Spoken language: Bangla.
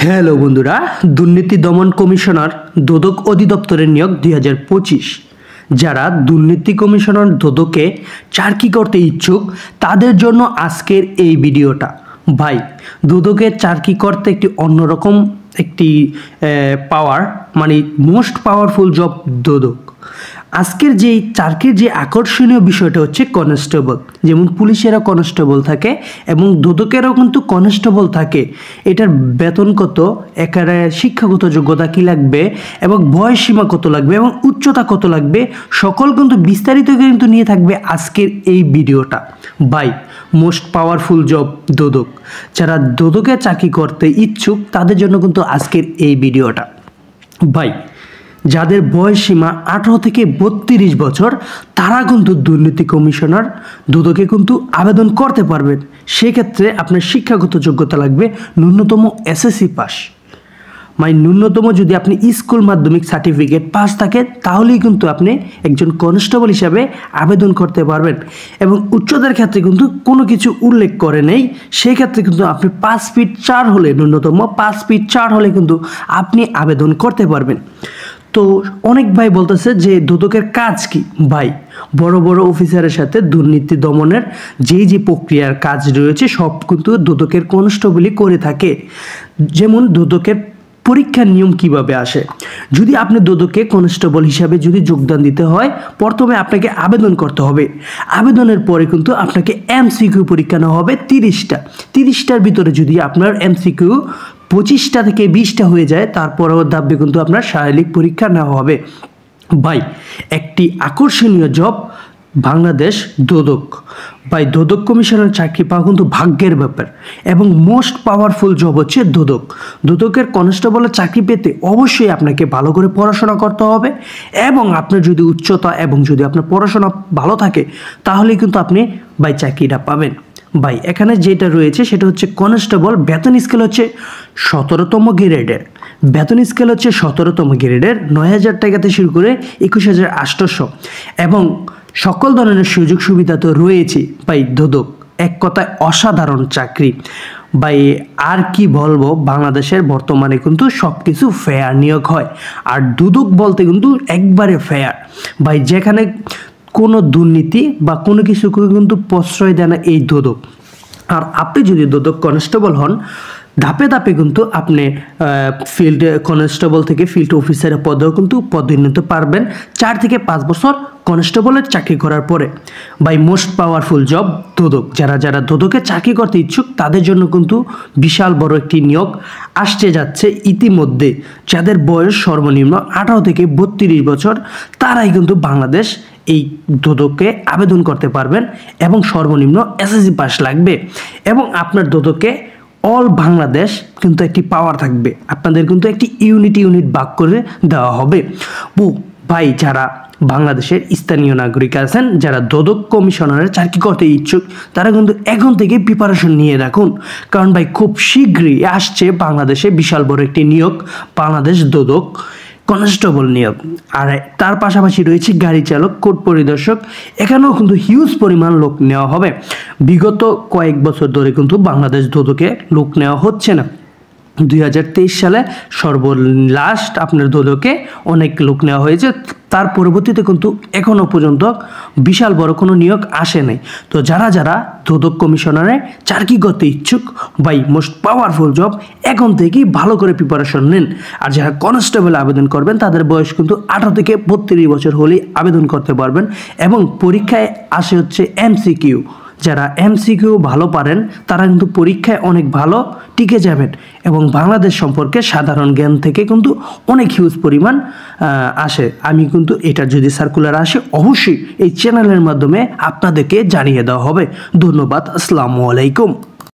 হ্যালো বন্ধুরা, দুর্নীতি দমন কমিশনার দুদক অধিদপ্তরের নিয়োগ 2025। যারা দুর্নীতি কমিশনার দুদকে চাকরি করতে ইচ্ছুক তাদের জন্য আজকের এই ভিডিওটা। ভাই, দুদকে চাকরি করতে একটি অন্যরকম একটি পাওয়ার, মানে মোস্ট পাওয়ারফুল জব দুদক। আজকের যে চাকরির যে আকর্ষণীয় বিষয়টা হচ্ছে কনস্টেবল। যেমন পুলিশেরও কনস্টেবল থাকে এবং দুদকেরও কিন্তু কনস্টেবল থাকে। এটার বেতন কত, এখানে শিক্ষাগত যোগ্যতা কী লাগবে এবং বয়স সীমা কত লাগবে এবং উচ্চতা কত লাগবে, সকল কিন্তু বিস্তারিত কিন্তু নিয়ে থাকবে আজকের এই ভিডিওটা। ভাই, মোস্ট পাওয়ারফুল জব দুদক। যারা দুদকে চাকরি করতে ইচ্ছুক তাদের জন্য কিন্তু আজকের এই ভিডিওটা। ভাই, যাদের বয়স সীমা 18 থেকে 32 বছর তারা কিন্তু দুর্নীতি কমিশনার দুদকে কিন্তু আবেদন করতে পারবেন। সেক্ষেত্রে আপনার শিক্ষাগত যোগ্যতা লাগবে ন্যূনতম এসএসসি পাস। মানে ন্যূনতম যদি আপনি স্কুল মাধ্যমিক সার্টিফিকেট পাস থাকে তাহলেই কিন্তু আপনি একজন কনস্টেবল হিসাবে আবেদন করতে পারবেন। এবং উচ্চতার ক্ষেত্রে কিন্তু কোনো কিছু উল্লেখ করে নেই। সেক্ষেত্রে কিন্তু আপনি 5 ফিট 4 হলে, ন্যূনতম 5 ফিট 4 হলে কিন্তু আপনি আবেদন করতে পারবেন। তো অনেক ভাই বলতেছে যে দুদকের কাজ কি। ভাই, বড় বড় অফিসারের সাথে দুর্নীতি দমনের যে প্রক্রিয়ার কাজ রয়েছে সব কিন্তু দুদকের কনস্টেবলই করে থাকে। যেমন দুদকের পরীক্ষার নিয়ম কিভাবে আসে। যদি আপনি দুদকে কনস্টেবল হিসাবে যদি যোগদান দিতে হয়, প্রথমে আপনাকে আবেদন করতে হবে। আবেদনের পরে কিন্তু আপনাকে এমসিকিউ পরীক্ষা নেওয়া হবে 30টার ভিতরে যদি আপনার এমসিকিউ 25টা থেকে 20টা হয়ে যায়, তারপরেও ধাপে কিন্তু আপনার শারীরিক পরীক্ষা নেওয়া হবে। ভাই, একটি আকর্ষণীয় জব বাংলাদেশ দুদক। ভাই, দুদক কমিশনের চাকরি পাওয়া কিন্তু ভাগ্যের ব্যাপার এবং মোস্ট পাওয়ারফুল জব হচ্ছে দুদক। দুদকের কনস্টেবলের চাকরি পেতে অবশ্যই আপনাকে ভালো করে পড়াশোনা করতে হবে এবং আপনার যদি উচ্চতা এবং যদি আপনার পড়াশোনা ভালো থাকে তাহলে কিন্তু আপনি ভাই চাকরিটা পাবেন। ভাই, এখানে যেটা রয়েছে সেটা হচ্ছে কনস্টেবল বেতন স্কেল হচ্ছে 17তম গ্রেডের। বেতন স্কেল হচ্ছে 17তম গ্রেডের 9,000 টাকাতে শুরু করে 21,800 এবং সকল ধরনের সুযোগ সুবিধা তো রয়েছে। ভাই, দুদক এক কথায় অসাধারণ চাকরি। ভাই, আর কি বলবো, বাংলাদেশের বর্তমানে কিন্তু সব কিছু ফেয়ার নিয়োগ হয় আর দুদক বলতে কিন্তু একবারে ফেয়ার। ভাই, যেখানে কোনো দুর্নীতি বা কোনো কিছুকে কিন্তু প্রশ্রয় দেয় না এই দুদক। আর আপনি যদি দুদক কনস্টেবল হন, ধাপে ধাপে কিন্তু আপনি ফিল্ড কনস্টেবল থেকে ফিল্ড অফিসারের পদেও কিন্তু পদোন্নতি পারবেন 4 থেকে 5 বছর কনস্টেবলের চাকরি করার পরে। বাই মোস্ট পাওয়ারফুল জব দুদক। যারা দুদকে চাকরি করতে ইচ্ছুক তাদের জন্য কিন্তু বিশাল বড় একটি নিয়োগ আসতে যাচ্ছে ইতিমধ্যে। যাদের বয়স সর্বনিম্ন 18 থেকে 32 বছর তারাই কিন্তু বাংলাদেশ এই দুদকে আবেদন করতে পারবেন এবং সর্বনিম্ন এসএসসি পাস লাগবে এবং আপনার দুদকে অল বাংলাদেশ কিন্তু একটি পাওয়ার থাকবে। আপনাদের কিন্তু একটি ইউনিট ভাগ করে দেওয়া হবে। ভাই, যারা বাংলাদেশের স্থানীয় নাগরিক আছেন, যারা দুদক কমিশনারের চাকরি করতে ইচ্ছুক তারা কিন্তু এখন থেকে প্রিপারেশন নিয়ে রাখুন। কারণ ভাই, খুব শীঘ্রই আসছে বাংলাদেশে বিশাল বড় একটি নিয়োগ, বাংলাদেশ দুদক কনস্টেবল নিয়োগ। আর তার পাশাপাশি রয়েছে গাড়ি চালক, কোর্ট পরিদর্শক। এখানেও কিন্তু হিউজ পরিমাণ লোক নেওয়া হবে। বিগত কয়েক বছর ধরে কিন্তু বাংলাদেশ দুদকে লোক নেওয়া হচ্ছে না। 2023 সালে সর্বলাস্ট আপনার দুদকে অনেক লোক নেওয়া হয়েছে। তার পরবর্তীতে কিন্তু এখনও পর্যন্ত বিশাল বড় কোনো নিয়োগ আসে নাই। তো যারা দুদক কমিশনারে চাকরি করতে ইচ্ছুক, বাই মোস্ট পাওয়ারফুল জব, এখন থেকেই ভালো করে প্রিপারেশন নেন। আর যারা কনস্টেবল আবেদন করবেন তাদের বয়স কিন্তু 18 থেকে 32 বছর হলেই আবেদন করতে পারবেন এবং পরীক্ষায় আসে হচ্ছে এমসিকিউ। যারা এমসিকিউ ভালো পারেন তারা কিন্তু পরীক্ষায় অনেক ভালো টিকে যাবেন এবং বাংলাদেশ সম্পর্কে সাধারণ জ্ঞান থেকে কিন্তু অনেক হিউজ পরিমাণ আসে। আমি কিন্তু এটা যদি সার্কুলার আসে অবশ্যই এই চ্যানেলের মাধ্যমে আপনাদেরকে জানিয়ে দেওয়া হবে। ধন্যবাদ। আসসালামু আলাইকুম।